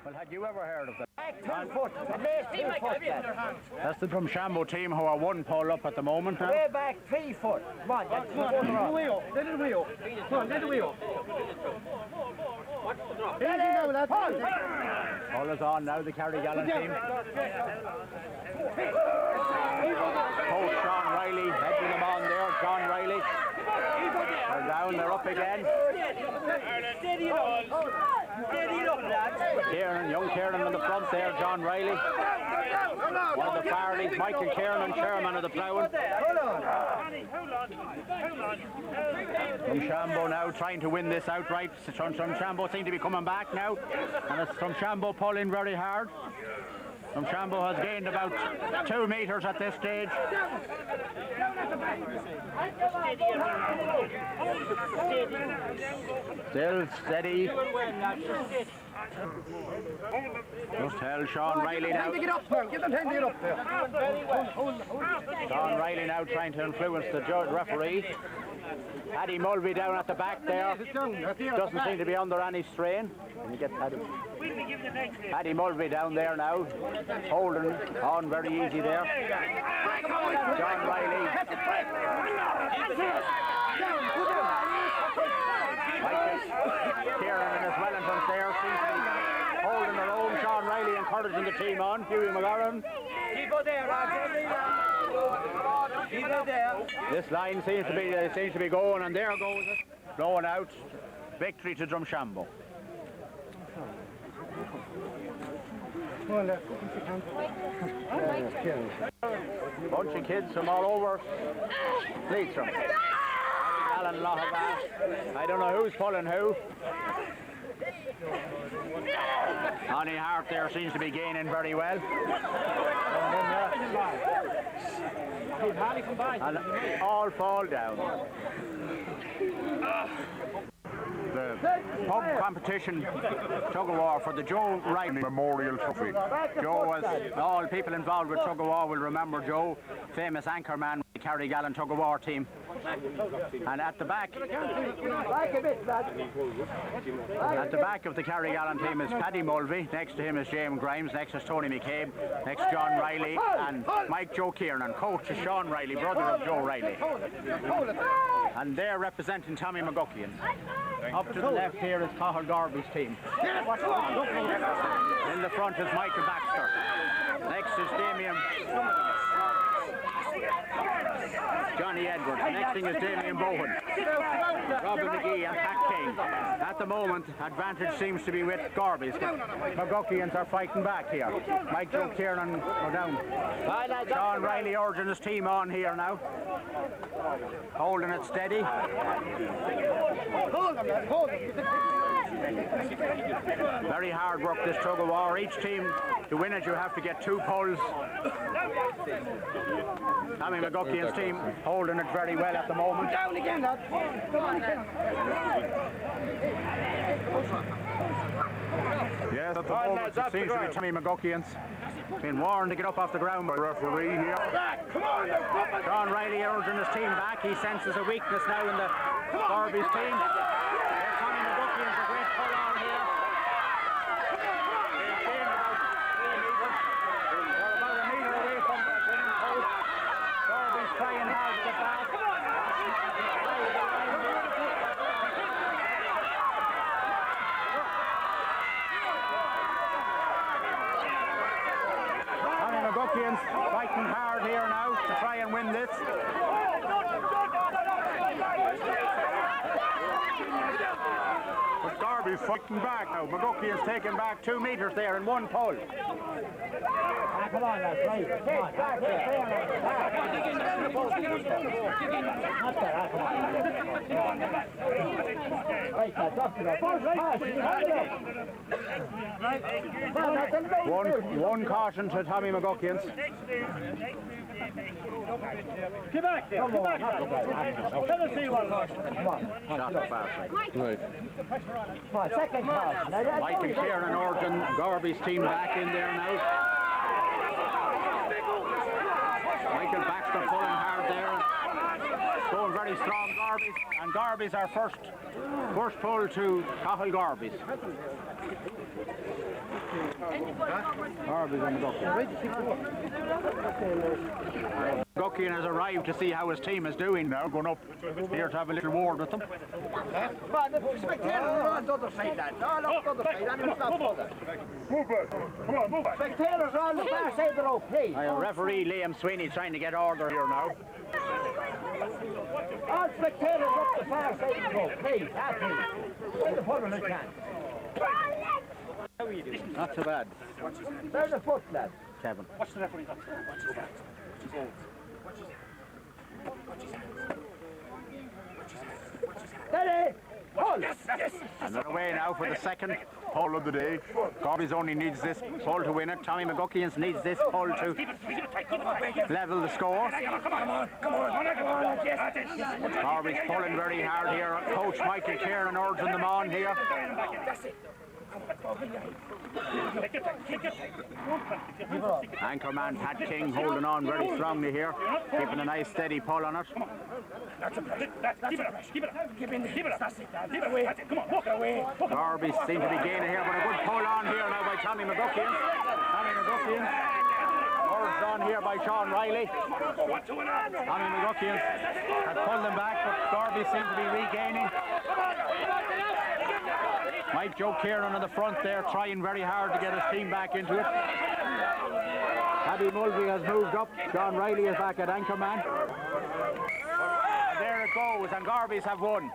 Well, had you ever heard of them? Back 2 foot. That's the Drumshanbo team who are 1 pole up at the moment now. Way back 3 foot. Come on, that's Come on, little way up. Little way up. Come on, little way up. Pole is on now, the Carrigallen team. Coach Sean Riley heading them on there. John Riley. They're down, they're up again. Steady it up, lads. Kieran, young Kieran on the front there, John Riley. One of the Farleys, Michael Kieran, chairman of the Ploughing. Drumshanbo now trying to win this outright. Drumshanbo seem to be coming back now, and it's Drumshanbo pulling very hard. Drumshanbo has gained about 2 metres at this stage. Still steady. Just tell Sean Riley now. Get up there. Get them time to get up there. Sean Riley now trying to influence the referee. Paddy Mulvey down at the back there. Doesn't seem to be under any strain. Can you get Paddy? Paddy Mulvey down there now. Holding on very easy there. John Riley. Kieran and his Wellingtons there seems to be holding their own. Sean Riley encouraging the team on. Hughie McGarren. Keep it there, keep it there. This line seems to be going, and there goes it. Blowing out. Victory to Drumshanbo. Bunch of kids from all over Leitrim. Alan Lohavat. I don't know who's pulling who. Connie Hart there seems to be gaining very well. And all fall down. The pub competition Tug of War for the Joe Wright Memorial Trophy. Joe was, all people involved with Tug of War will remember Joe, famous anchorman with the Carrigallen Tug of War team. And at the back of the Carrigallen team is Paddy Mulvey, next to him is James Grimes, next is Tony McCabe, next John Riley and Mike Joe Kieran, coach is Sean Riley, brother of Joe Riley. And they're representing Tommy McGuickian. Up to the left here is Gorby's team. In the front is Michael Baxter. Next is Damien. Johnny Edwards. Next thing is Damien Bowen. Robin McGee and Pat King. At the moment, advantage seems to be with Gorby's. McGuickians are fighting back here. Mike Joe Kieran are down. Sean Riley urging his team on here now. Holding it steady. Very hard work this Tug of War. Each team, to win it, you have to get 2 pulls. Tommy McGuickian's team holding it very well at the moment. Down again, lad. Yes, at the moment it seems to be Tommy McGuickian's. Been warned to get up off the ground by referee here. John Riley urging his team back. He senses a weakness now in the Gorby's team. Tommy McGuickian's a great pull on here. They've gained about 3 metres. They're about a metre away from the post. Gorby's trying hard to get back. McGuickian's fighting hard here now to try and win this. But Gorby's fighting back now. McGuickian's taking back 2 metres there in 1 pole. Come on, lads, right. Come on, back there. One caution to Tommy McGuickian's. Get back there. Come on. Let us see one caution. Come on. Shot the fast side. Come on, second caution. Michael Kieran Orton, Gorby's team back in there now. Michael Baxter pulling hard there. Going very strong, Gorby's. And Gorby's our first pull to Cahill Gorby's. Gorby's on the Guickian. Guickian has arrived to see how his team is doing now, going up here to have a little word with them. The spectators are on the other side, lads. All up the other side, and it's not further. Move back. Come on, move back. Spectators are on the far side of the road, please. Referee Liam Sweeney trying to get order here now. All spectators up the far side of the road, please. Where the puddle is can. Not too bad. There's the foot, lad. Kevin. Watch the referee. Watch his hands. Steady! Hold! And they're away now for the second pull of the day. Gorby's only needs this pull to win it. Tommy McGuckians needs this pull to level the score. Gorby's pulling very hard here. Coach Michael Kieran urging them on here. Anchorman Pat King holding on very strongly here, keeping a nice steady pull on it. Gorby seem to be gaining here, but a good pull on here now by Tommy McGuckian. Urged on here by Sean Riley. Tommy McGuckian has pulled them back, but Gorby seems to be regaining. Mike Joe Kieran on the front there, trying very hard to get his team back into it. Paddy Mulvey has moved up. John Riley is back at Anchorman. And there it goes, and Gorby's have won.